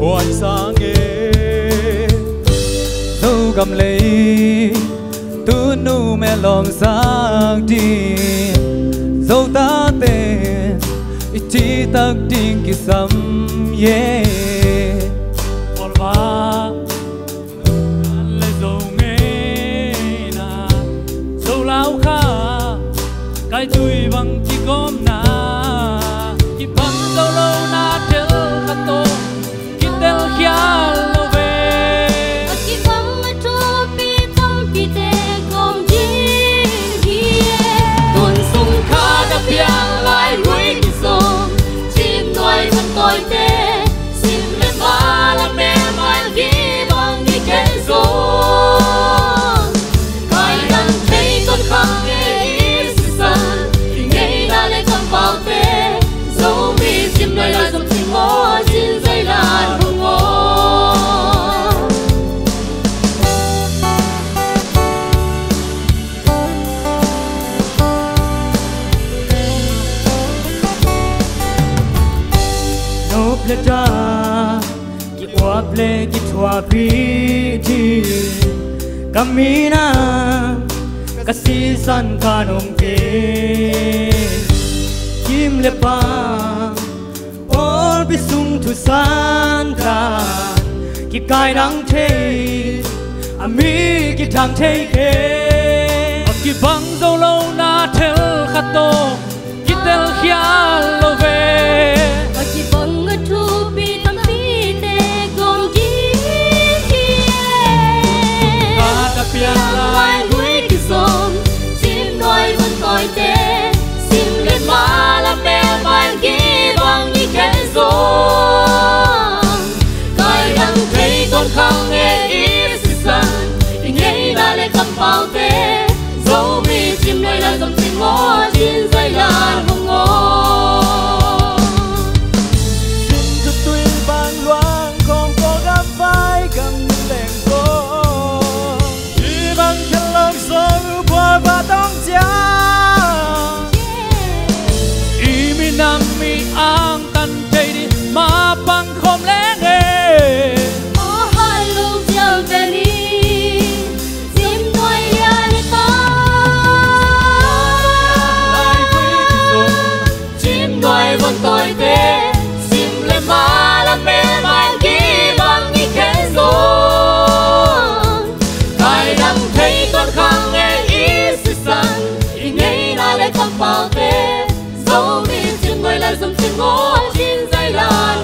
hoàn sáng nghe dâu cầm lấy tu nu mẹ lòng sáng đi dâu ta tên chỉ tắc tiếng kỳ sắm ye còn va lấy dâu nghe na dâu lao kha cái tuổi bằng chỉ gom na chỉ bằng dâu lâu na theo khát tô chỉ tel khia lâu về chỉ bằng cho bi tâm bi tê gom đi tuần sung kha đã biang lại ruồi kỳ sông chim nói vẫn tôi tê xin lên ba là mẹ mai ghi bằng đi kén rồi cài đăng thấy con khăng nghe sự sân thì nghe đã lên con vào tê dấu mi chim nói là dòng chim ngó xin dây là hương ngó le cha ki waple ki thwa priti kamina kasi san kanong ke kim le pa or bisung tu santa ki kai dang the ami ki thang the ke ki bang dâu lâu na theo khát tô ki tel khia lâu về chỉ bằng thu bi tâm bi tê gom đi đã biang lại ruồi kỳ sông chim nói vẫn tôi tê xin lên má là mẹ mai ghi bằng đi kén rồi cài đăng thấy con khăng nghe ít sự sân thì nghe đã lên cầm bao tê dấu mi chim nói là dòng chim ngó trên dây là hồng ngó và đông cha imi nami ang tan chạy đi mà bằng không lẽ nghe ở hai lúc giờ về đi chim nói ya đi ta chim nói vẫn tôi tê chim lên má là mẹ mai ghi bằng đi kén rồi cài đăng thấy con khăng nghe cầm bao tê dấu mi chim người là dòng chim ngó trên dây là